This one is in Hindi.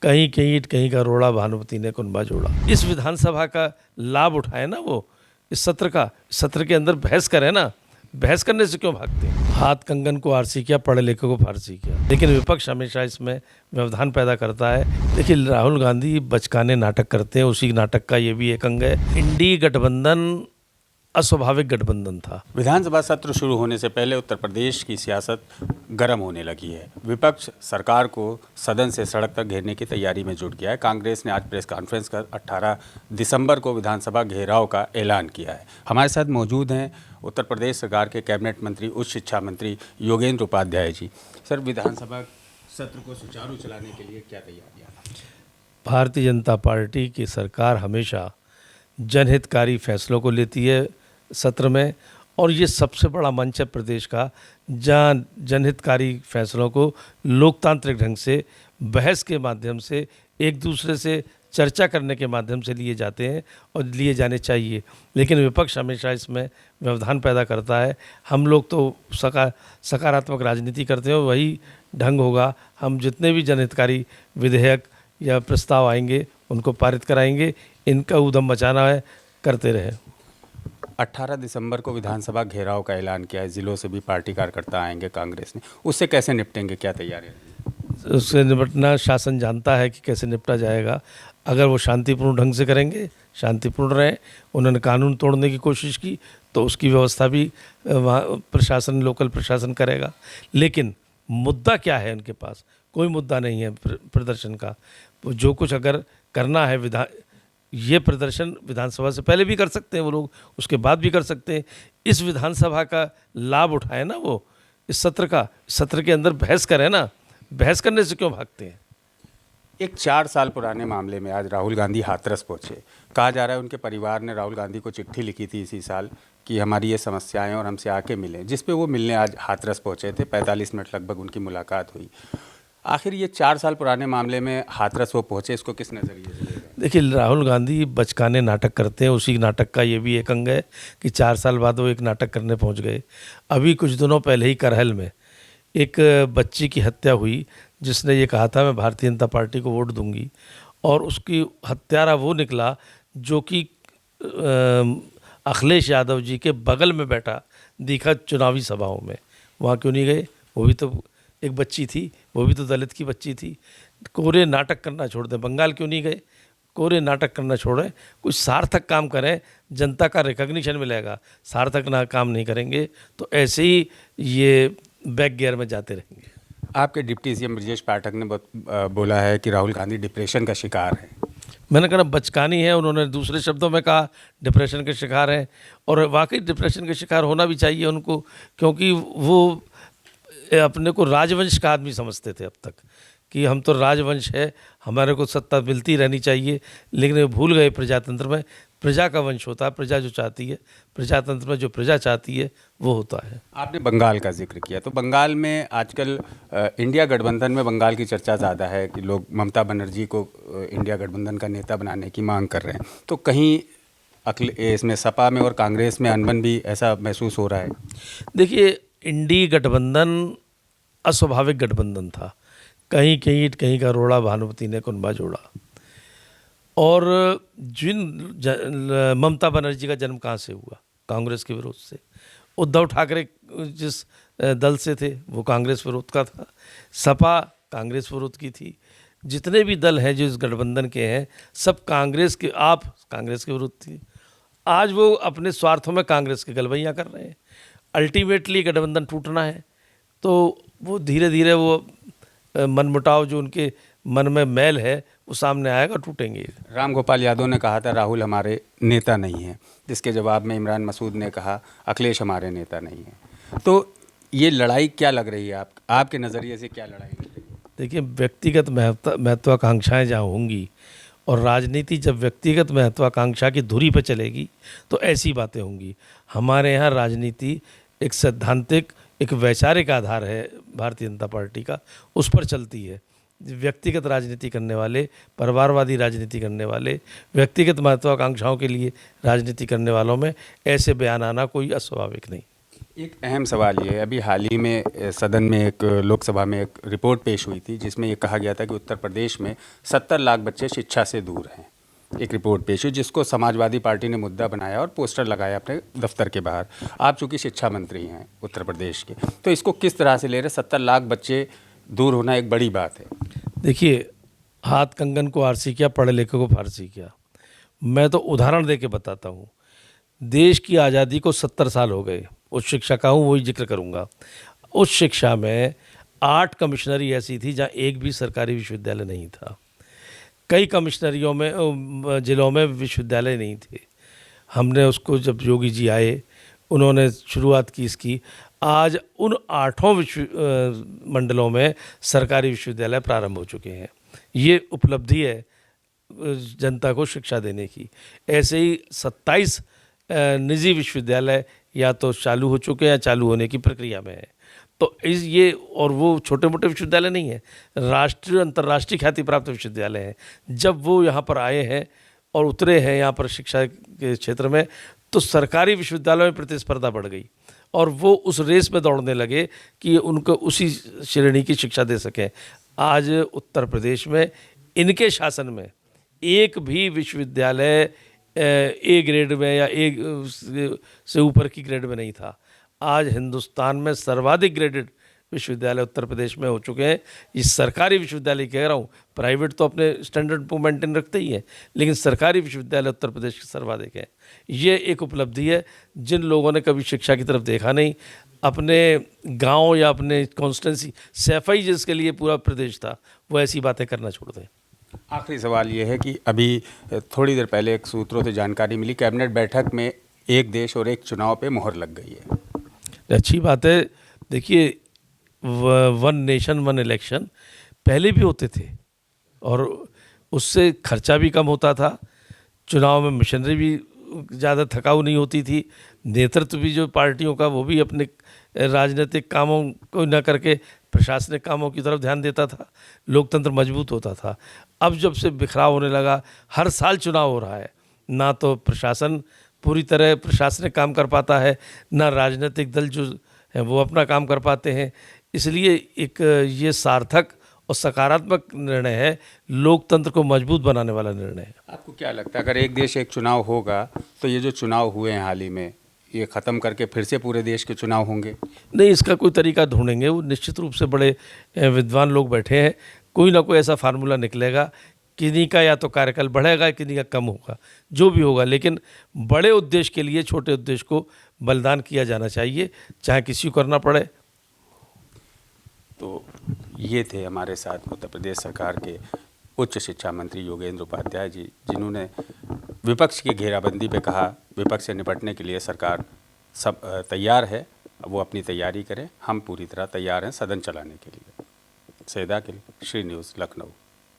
कहीं कहीं ईंट कहीं का रोड़ा, भानुमति ने कुनबा जोड़ा। इस विधानसभा का लाभ उठाए ना वो, इस सत्र के अंदर बहस करे ना, बहस करने से क्यों भागते हैं? हाथ कंगन को आरसी किया, पढ़े लिखे को फारसी किया। लेकिन विपक्ष हमेशा इसमें व्यवधान पैदा करता है। देखिए, राहुल गांधी बचकाने नाटक करते हैं, उसी नाटक का ये भी एक अंग है। इंडी गठबंधन अस्वाभाविक गठबंधन था। विधानसभा सत्र शुरू होने से पहले उत्तर प्रदेश की सियासत गर्म होने लगी है। विपक्ष सरकार को सदन से सड़क तक घेरने की तैयारी में जुट गया है। कांग्रेस ने आज प्रेस कॉन्फ्रेंस कर 18 दिसंबर को विधानसभा घेराव का ऐलान किया है। हमारे साथ मौजूद हैं उत्तर प्रदेश सरकार के कैबिनेट मंत्री, उच्च शिक्षा मंत्री योगेंद्र उपाध्याय जी। सर, विधानसभा सत्र को सुचारू चलाने के लिए क्या तैयारियाँ? भारतीय जनता पार्टी की सरकार हमेशा जनहितकारी फैसलों को लेती है सत्र में, और ये सबसे बड़ा मंच है प्रदेश का, जहाँ जनहितकारी फैसलों को लोकतांत्रिक ढंग से बहस के माध्यम से, एक दूसरे से चर्चा करने के माध्यम से लिए जाते हैं और लिए जाने चाहिए। लेकिन विपक्ष हमेशा इसमें व्यवधान पैदा करता है। हम लोग तो सकारात्मक राजनीति करते हैं, वही ढंग होगा। हम जितने भी जनहितकारी विधेयक या प्रस्ताव आएंगे उनको पारित कराएंगे। इनका ऊधम मचाना है, करते रहे। 18 दिसंबर को विधानसभा घेराव का ऐलान किया है। जिलों से भी पार्टी कार्यकर्ता आएंगे कांग्रेस ने, उससे कैसे निपटेंगे, क्या तैयारी है? उससे निपटना शासन जानता है कि कैसे निपटा जाएगा। अगर वो शांतिपूर्ण ढंग से करेंगे, शांतिपूर्ण रहें, उन्होंने कानून तोड़ने की कोशिश की तो उसकी व्यवस्था भी वहाँ प्रशासन, लोकल प्रशासन करेगा। लेकिन मुद्दा क्या है उनके पास? कोई मुद्दा नहीं है प्रदर्शन का। जो कुछ अगर करना है, ये प्रदर्शन विधानसभा से पहले भी कर सकते हैं वो लोग, उसके बाद भी कर सकते हैं। इस विधानसभा का लाभ उठाए ना वो, इस सत्र के अंदर बहस करें ना, बहस करने से क्यों भागते हैं? एक 4 साल पुराने मामले में आज राहुल गांधी हाथरस पहुंचे। कहा जा रहा है उनके परिवार ने राहुल गांधी को चिट्ठी लिखी थी इसी साल कि हमारी ये समस्याएं और हमसे आके मिलें, जिस पे वो मिलने आज हाथरस पहुंचे थे। 45 मिनट लगभग उनकी मुलाकात हुई। आखिर ये 4 साल पुराने मामले में हाथरस वो पहुंचे, इसको किस नज़रिए से लेगा? देखिए, राहुल गांधी बचकाने नाटक करते हैं, उसी नाटक का ये भी एक अंग है कि 4 साल बाद वो एक नाटक करने पहुंच गए। अभी कुछ दिनों पहले ही करहल में एक बच्ची की हत्या हुई, जिसने ये कहा था मैं भारतीय जनता पार्टी को वोट दूंगी, और उसकी हत्यारा वो निकला जो कि अखिलेश यादव जी के बगल में बैठा दिखा चुनावी सभाओं में। वहाँ क्यों नहीं गए? वो भी तो एक बच्ची थी, वो भी तो दलित की बच्ची थी। कोरे नाटक करना छोड़ दें। बंगाल क्यों नहीं गए? कोरे नाटक करना छोड़ें, कुछ सार्थक काम करें, जनता का रिकग्निशन मिलेगा। सार्थक ना काम नहीं करेंगे तो ऐसे ही ये बैक गियर में जाते रहेंगे। आपके डिप्टी सीएम ब्रजेश पाठक ने बोला है कि राहुल गांधी डिप्रेशन का शिकार है। मैंने कहा बचकानी है, उन्होंने दूसरे शब्दों में कहा डिप्रेशन के शिकार हैं। और वाकई डिप्रेशन के शिकार होना भी चाहिए उनको, क्योंकि वो अपने को राजवंश का आदमी समझते थे अब तक कि हम तो राजवंश है, हमारे को सत्ता मिलती रहनी चाहिए। लेकिन वे भूल गए प्रजातंत्र में प्रजा का वंश होता है, प्रजा जो चाहती है, प्रजातंत्र में जो प्रजा चाहती है वो होता है। आपने बंगाल का जिक्र किया, तो बंगाल में आजकल इंडिया गठबंधन में बंगाल की चर्चा ज़्यादा है कि लोग ममता बनर्जी को इंडिया गठबंधन का नेता बनाने की मांग कर रहे हैं। तो कहीं इसमें सपा में और कांग्रेस में अनबन भी ऐसा महसूस हो रहा है? देखिए, इंडी गठबंधन अस्वाभाविक गठबंधन था। कहीं कहीं ईंट कहीं का रोड़ा, भानुमति ने कुनबा जोड़ा। और ममता बनर्जी का जन्म कहाँ से हुआ? कांग्रेस के विरोध से। उद्धव ठाकरे जिस दल से थे वो कांग्रेस विरोध का था। सपा कांग्रेस विरोध की थी। जितने भी दल हैं जो इस गठबंधन के हैं, सब कांग्रेस के विरोध थी। आज वो अपने स्वार्थों में कांग्रेस के गलबैयाँ कर रहे हैं। अल्टीमेटली गठबंधन टूटना है तो वो धीरे धीरे वो मनमुटाव जो उनके मन में मैल है वो सामने आएगा, टूटेंगे। राम गोपाल यादव ने कहा था राहुल हमारे नेता नहीं है, जिसके जवाब में इमरान मसूद ने कहा अखिलेश हमारे नेता नहीं है। तो ये लड़ाई क्या लग रही है आपके नज़रिए से, क्या लड़ाई लग रही है? देखिए, व्यक्तिगत महत्वाकांक्षाएं जहाँ होंगी और राजनीति जब व्यक्तिगत महत्वाकांक्षा की धुरी पर चलेगी तो ऐसी बातें होंगी। हमारे यहाँ राजनीति एक सैद्धांतिक, एक वैचारिक आधार है भारतीय जनता पार्टी का, उस पर चलती है। व्यक्तिगत राजनीति करने वाले, परिवारवादी राजनीति करने वाले, व्यक्तिगत महत्वाकांक्षाओं के लिए राजनीति करने वालों में ऐसे बयान आना कोई अस्वाभाविक नहीं। एक अहम सवाल ये है, अभी हाल ही में सदन में एक लोकसभा में एक रिपोर्ट पेश हुई थी जिसमें ये कहा गया था कि उत्तर प्रदेश में 70 लाख बच्चे शिक्षा से दूर हैं। एक रिपोर्ट पेश हुई जिसको समाजवादी पार्टी ने मुद्दा बनाया और पोस्टर लगाया अपने दफ्तर के बाहर। आप चूंकि शिक्षा मंत्री हैं उत्तर प्रदेश के, तो इसको किस तरह से ले रहे? 70 लाख बच्चे दूर होना एक बड़ी बात है। देखिए, हाथ कंगन को आरसी किया, पढ़े लिखे को फारसी किया। मैं तो उदाहरण दे के बताता हूँ। देश की आज़ादी को 70 साल हो गए। उस शिक्षा का हूँ वही जिक्र करूँगा। उस शिक्षा में 8 कमिश्नरी ऐसी थी जहाँ एक भी सरकारी विश्वविद्यालय नहीं था। कई कमिश्नरियों में ज़िलों में विश्वविद्यालय नहीं थे। हमने उसको, जब योगी जी आए, उन्होंने शुरुआत की इसकी। आज उन 8 मंडलों में सरकारी विश्वविद्यालय प्रारंभ हो चुके हैं। ये उपलब्धि है जनता को शिक्षा देने की। ऐसे ही 27 निजी विश्वविद्यालय या तो चालू हो चुके हैं या चालू होने की प्रक्रिया में है। तो ये और वो छोटे मोटे विश्वविद्यालय नहीं है, राष्ट्रीय अंतर्राष्ट्रीय ख्याति प्राप्त विश्वविद्यालय हैं। जब वो यहाँ पर आए हैं और उतरे हैं यहाँ पर शिक्षा के क्षेत्र में, तो सरकारी विश्वविद्यालयों में प्रतिस्पर्धा बढ़ गई और वो उस रेस में दौड़ने लगे कि उनको उसी श्रेणी की शिक्षा दे सकें। आज उत्तर प्रदेश में इनके शासन में एक भी विश्वविद्यालय ए ग्रेड में या ए से ऊपर की ग्रेड में नहीं था। आज हिंदुस्तान में सर्वाधिक ग्रेडेड विश्वविद्यालय उत्तर प्रदेश में हो चुके हैं। ये सरकारी विश्वविद्यालय कह रहा हूँ, प्राइवेट तो अपने स्टैंडर्ड को मेंटेन रखते ही हैं, लेकिन सरकारी विश्वविद्यालय उत्तर प्रदेश के सर्वाधिक हैं। ये एक उपलब्धि है। जिन लोगों ने कभी शिक्षा की तरफ देखा नहीं, अपने गांव या अपने कॉन्स्टिट्यूंसी सैफई जिसके लिए पूरा प्रदेश था, वो ऐसी बातें करना छोड़ दें। आखिरी सवाल ये है कि अभी थोड़ी देर पहले एक सूत्रों से जानकारी मिली, कैबिनेट बैठक में एक देश और एक चुनाव पे मोहर लग गई है। अच्छी बात है। देखिए, वन नेशन वन इलेक्शन पहले भी होते थे और उससे खर्चा भी कम होता था। चुनाव में मशीनरी भी ज़्यादा थकाऊ नहीं होती थी। नेतृत्व भी जो पार्टियों का, वो भी अपने राजनीतिक कामों को न करके प्रशासनिक कामों की तरफ ध्यान देता था। लोकतंत्र मजबूत होता था। अब जब से बिखराव होने लगा, हर साल चुनाव हो रहा है, ना तो प्रशासन पूरी तरह प्रशासनिक काम कर पाता है, ना राजनीतिक दल जो हैं वो अपना काम कर पाते हैं। इसलिए एक ये सार्थक और सकारात्मक निर्णय है, लोकतंत्र को मजबूत बनाने वाला निर्णय है। आपको क्या लगता है, अगर एक देश एक चुनाव होगा तो ये जो चुनाव हुए हैं हाल ही में, ये ख़त्म करके फिर से पूरे देश के चुनाव होंगे? नहीं, इसका कोई तरीका ढूंढेंगे। वो निश्चित रूप से बड़े विद्वान लोग बैठे हैं, कोई ना कोई ऐसा फार्मूला निकलेगा। किन्हीं का या तो कार्यकाल बढ़ेगा, किन्हीं का कम होगा, जो भी होगा, लेकिन बड़े उद्देश्य के लिए छोटे उद्देश्य को बलिदान किया जाना चाहिए, चाहे किसी को करना पड़े। तो ये थे हमारे साथ उत्तर प्रदेश सरकार के उच्च शिक्षा मंत्री योगेंद्र उपाध्याय जी, जिन्होंने विपक्ष की घेराबंदी पे कहा विपक्ष से निपटने के लिए सरकार सब तैयार है, वो अपनी तैयारी करें, हम पूरी तरह तैयार हैं सदन चलाने के लिए। सैदा के लिए, श्री न्यूज़, लखनऊ।